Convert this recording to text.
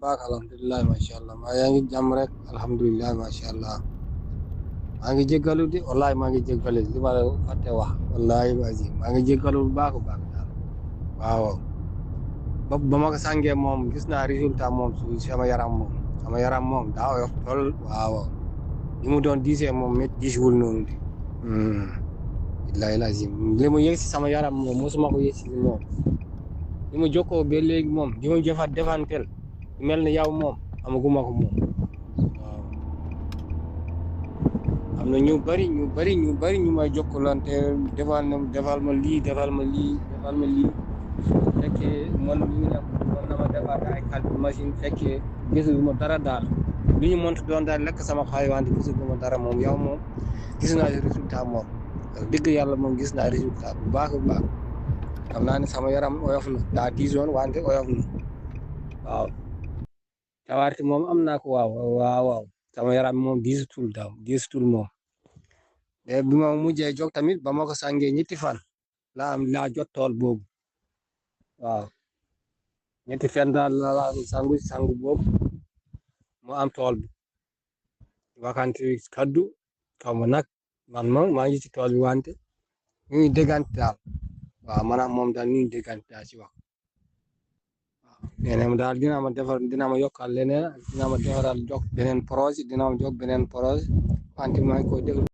baax alhamdulilah macha allah maa yaa ngi jàmm rek alhamdulilah macha allah maa ngi jéggalu di wallahi maa ngi jéggalu li ma la fàtte wax wallahi wazi maa ngi jéggalu bu baax a baax daal waaw ba ma ko sàngee moom gis naa résultat moom su sama yaram moom daa oyof tool waaw li mu doon diisee moom mit diiswul noonu de billahi lazim li mu yëg si sama yaram moom mosuma ko yëg si moom li mu jokkoo ba léegi moom li mu jëfat defantel mel ni yow moom amaguma ko moom waaw am na ñu bari ñu may jokkalante defal ma lii fekkee man ñu ne man na ma defar ay calcul machine fekkee gisul ma dara daal li ñu mënti doon daal lekk sama xaalis wante gisul ma dara moom yow moom gis naa résultat moom dëgg yàlla moom gis naa résultat bu baax a baax xam naa ne sama yaram oyof na daa diisoon wante oyof na waaw cawarte moom am naa ko waaw sama yaram moom diisutul moom te bi ma mujjee jóg tamit ba ma ko sàngee ñetti fan laa jot tool boobu waaw ñetti fan daal la sangu boobu mu am tool bi wakante kaddu xaw ma nag man moom maa ngi ci tool bi wante ñu ngi déggante daal waaw maanaam moom daal ñu ngi déggante daal ci wax nee na daal dina ma yokkal leneen dina ma defaral jox beneen projet wante maa ngi koy déglu